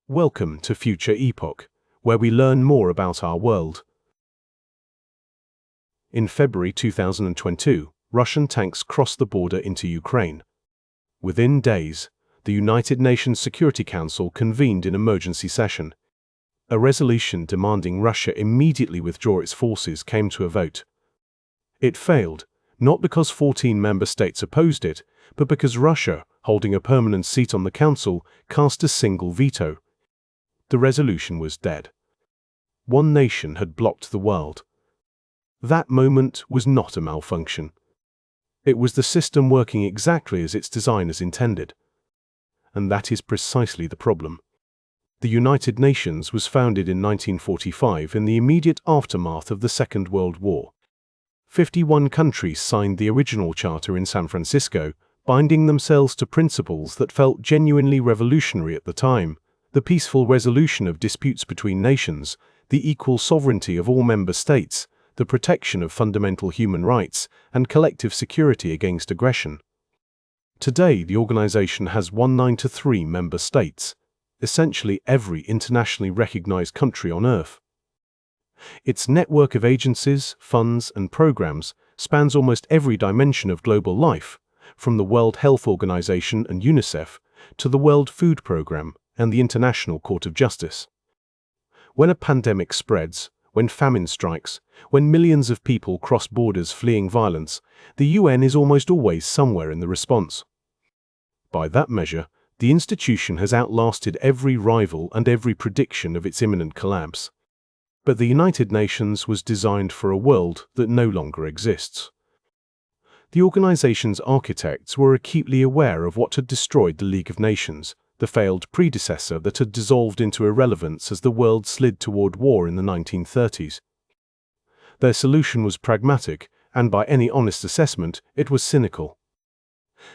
Welcome to Future Epoch, where we learn more about our world. In February 2022, Russian tanks crossed the border into Ukraine. Within days, the United Nations Security Council convened an emergency session. A resolution demanding Russia immediately withdraw its forces came to a vote. It failed, not because 14 member states opposed it, but because Russia, holding a permanent seat on the council, cast a single veto. The resolution was dead. One nation had blocked the world. That moment was not a malfunction. It was the system working exactly as its designers intended. And that is precisely the problem. The United Nations was founded in 1945 in the immediate aftermath of the Second World War. 51 countries signed the original charter in San Francisco, binding themselves to principles that felt genuinely revolutionary at the time: the peaceful resolution of disputes between nations, the equal sovereignty of all member states, the protection of fundamental human rights, and collective security against aggression. Today, the organization has 193 member states, essentially every internationally recognized country on Earth. Its network of agencies, funds, and programs spans almost every dimension of global life, from the World Health Organization and UNICEF to the World Food Programme and the International Court of Justice. When a pandemic spreads, when famine strikes, when millions of people cross borders fleeing violence, the UN is almost always somewhere in the response. By that measure, the institution has outlasted every rival and every prediction of its imminent collapse. But the United Nations was designed for a world that no longer exists. The organization's architects were acutely aware of what had destroyed the League of Nations, the failed predecessor that had dissolved into irrelevance as the world slid toward war in the 1930s. Their solution was pragmatic, and by any honest assessment, it was cynical.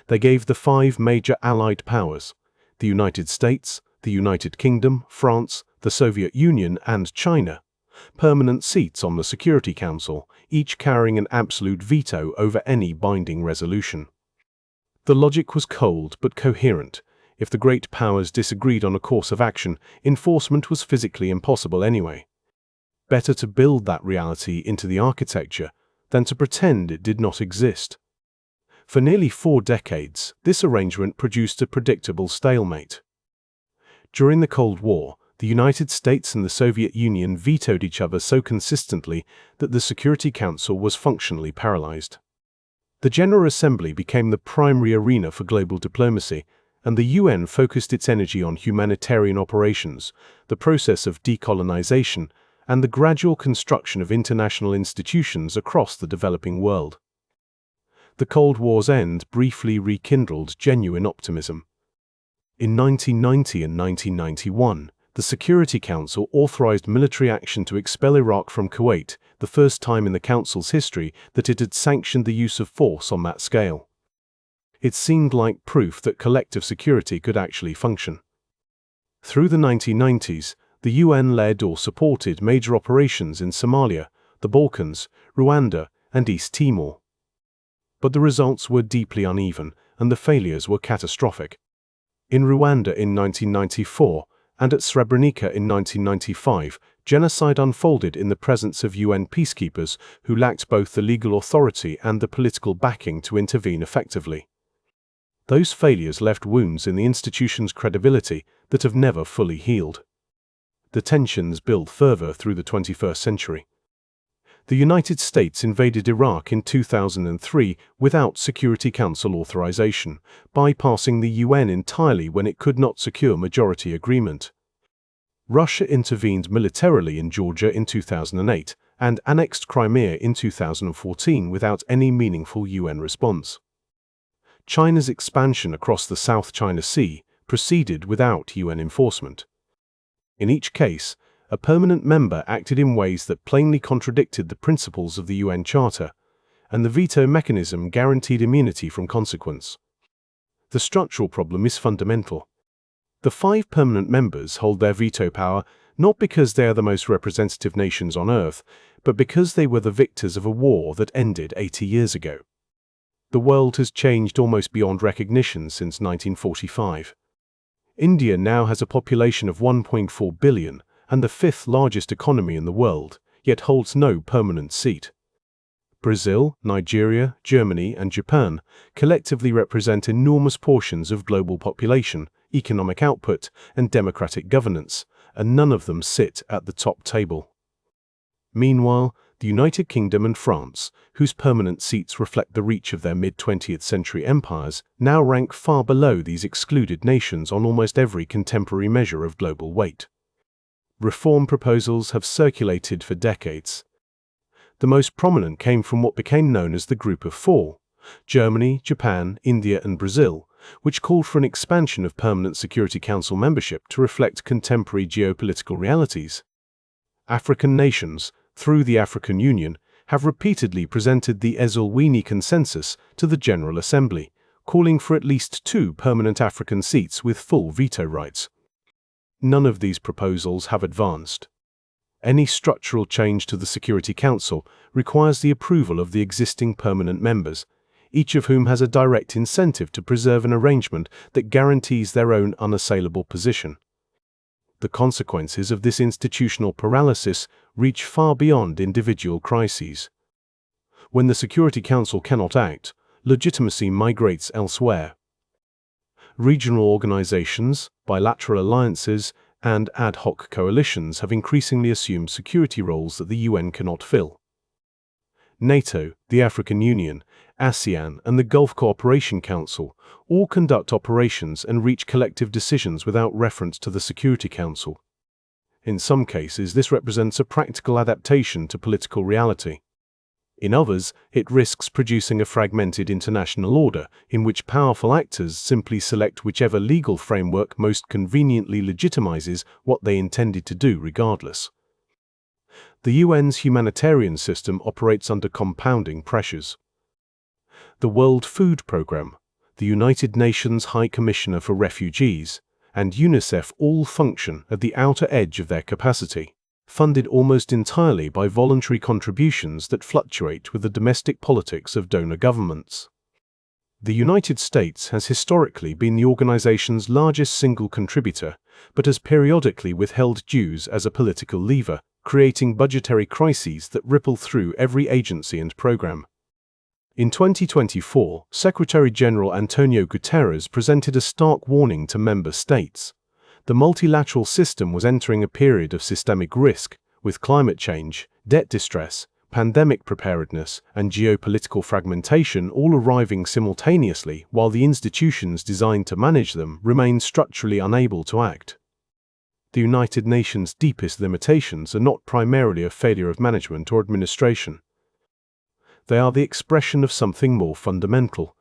They gave the 5 major Allied powers, the United States, the United Kingdom, France, the Soviet Union, and China, permanent seats on the Security Council, each carrying an absolute veto over any binding resolution. The logic was cold but coherent. If the great powers disagreed on a course of action, enforcement was physically impossible anyway. Better to build that reality into the architecture than to pretend it did not exist. For nearly 4 decades, this arrangement produced a predictable stalemate. During the Cold War, the United States and the Soviet Union vetoed each other so consistently that the Security Council was functionally paralyzed. The General Assembly became the primary arena for global diplomacy, and the UN focused its energy on humanitarian operations, the process of decolonization, and the gradual construction of international institutions across the developing world. The Cold War's end briefly rekindled genuine optimism. In 1990 and 1991, the Security Council authorized military action to expel Iraq from Kuwait, the first time in the Council's history that it had sanctioned the use of force on that scale. It seemed like proof that collective security could actually function. Through the 1990s, the UN led or supported major operations in Somalia, the Balkans, Rwanda, and East Timor. But the results were deeply uneven, and the failures were catastrophic. In Rwanda in 1994, and at Srebrenica in 1995, genocide unfolded in the presence of UN peacekeepers who lacked both the legal authority and the political backing to intervene effectively. Those failures left wounds in the institution's credibility that have never fully healed. The tensions built further through the 21st century. The United States invaded Iraq in 2003 without Security Council authorization, bypassing the UN entirely when it could not secure majority agreement. Russia intervened militarily in Georgia in 2008 and annexed Crimea in 2014 without any meaningful UN response. China's expansion across the South China Sea proceeded without UN enforcement. In each case, a permanent member acted in ways that plainly contradicted the principles of the UN Charter, and the veto mechanism guaranteed immunity from consequence. The structural problem is fundamental. The 5 permanent members hold their veto power not because they are the most representative nations on Earth, but because they were the victors of a war that ended 80 years ago. The world has changed almost beyond recognition since 1945. India now has a population of 1.4 billion and the fifth largest economy in the world, yet holds no permanent seat. Brazil, Nigeria, Germany, and Japan collectively represent enormous portions of global population, economic output, and democratic governance, and none of them sit at the top table. Meanwhile, the United Kingdom and France, whose permanent seats reflect the reach of their mid-20th century empires, now rank far below these excluded nations on almost every contemporary measure of global weight. Reform proposals have circulated for decades. The most prominent came from what became known as the Group of Four: Germany, Japan, India, and Brazil, which called for an expansion of permanent Security Council membership to reflect contemporary geopolitical realities. African nations, through the African Union, have repeatedly presented the Eswatini Consensus to the General Assembly, calling for at least 2 permanent African seats with full veto rights. None of these proposals have advanced. Any structural change to the Security Council requires the approval of the existing permanent members, each of whom has a direct incentive to preserve an arrangement that guarantees their own unassailable position. The consequences of this institutional paralysis reach far beyond individual crises. When the Security Council cannot act, legitimacy migrates elsewhere. Regional organizations, bilateral alliances, and ad hoc coalitions have increasingly assumed security roles that the UN cannot fill. NATO, the African Union, ASEAN, and the Gulf Cooperation Council all conduct operations and reach collective decisions without reference to the Security Council. In some cases, this represents a practical adaptation to political reality. In others, it risks producing a fragmented international order in which powerful actors simply select whichever legal framework most conveniently legitimizes what they intended to do regardless. The UN's humanitarian system operates under compounding pressures. The World Food Programme, the United Nations High Commissioner for Refugees, and UNICEF all function at the outer edge of their capacity, funded almost entirely by voluntary contributions that fluctuate with the domestic politics of donor governments. The United States has historically been the organization's largest single contributor, but has periodically withheld dues as a political lever, creating budgetary crises that ripple through every agency and program. In 2024, Secretary-General Antonio Guterres presented a stark warning to member states. The multilateral system was entering a period of systemic risk, with climate change, debt distress, pandemic preparedness, and geopolitical fragmentation all arriving simultaneously, while the institutions designed to manage them remain structurally unable to act. The United Nations' deepest limitations are not primarily a failure of management or administration. They are the expression of something more fundamental: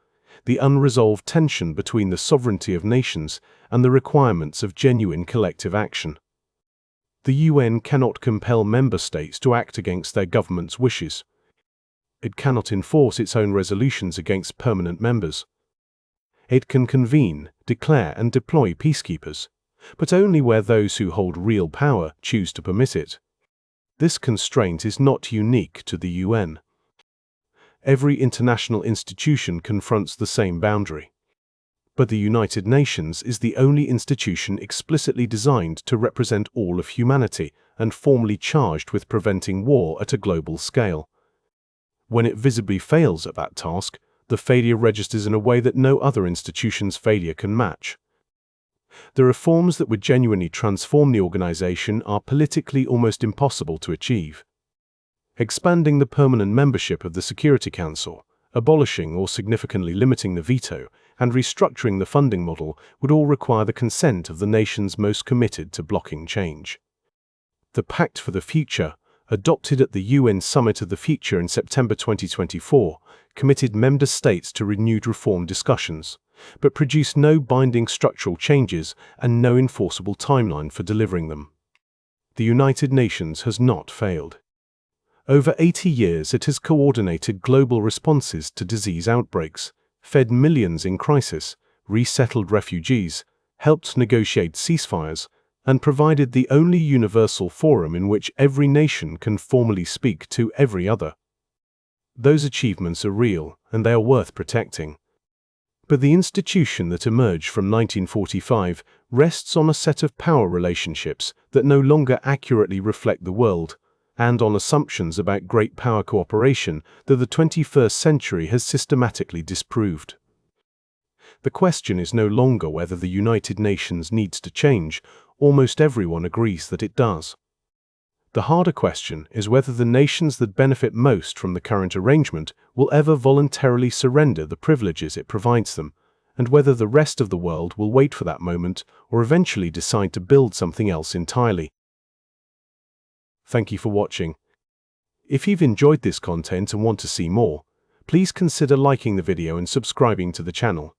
the unresolved tension between the sovereignty of nations and the requirements of genuine collective action. The UN cannot compel member states to act against their government's wishes. It cannot enforce its own resolutions against permanent members. It can convene, declare, and deploy peacekeepers, but only where those who hold real power choose to permit it. This constraint is not unique to the UN. Every international institution confronts the same boundary. But the United Nations is the only institution explicitly designed to represent all of humanity and formally charged with preventing war at a global scale. When it visibly fails at that task, the failure registers in a way that no other institution's failure can match. The reforms that would genuinely transform the organization are politically almost impossible to achieve. Expanding the permanent membership of the Security Council, abolishing or significantly limiting the veto, and restructuring the funding model would all require the consent of the nations most committed to blocking change. The Pact for the Future, adopted at the UN Summit of the Future in September 2024, committed member states to renewed reform discussions, but produced no binding structural changes and no enforceable timeline for delivering them. The United Nations has not failed. Over 80 years it has coordinated global responses to disease outbreaks, fed millions in crisis, resettled refugees, helped negotiate ceasefires, and provided the only universal forum in which every nation can formally speak to every other. Those achievements are real, and they are worth protecting. But the institution that emerged from 1945 rests on a set of power relationships that no longer accurately reflect the world, and on assumptions about great power cooperation that the 21st century has systematically disproved. The question is no longer whether the United Nations needs to change. Almost everyone agrees that it does. The harder question is whether the nations that benefit most from the current arrangement will ever voluntarily surrender the privileges it provides them, and whether the rest of the world will wait for that moment or eventually decide to build something else entirely. Thank you for watching. If you've enjoyed this content and want to see more, please consider liking the video and subscribing to the channel.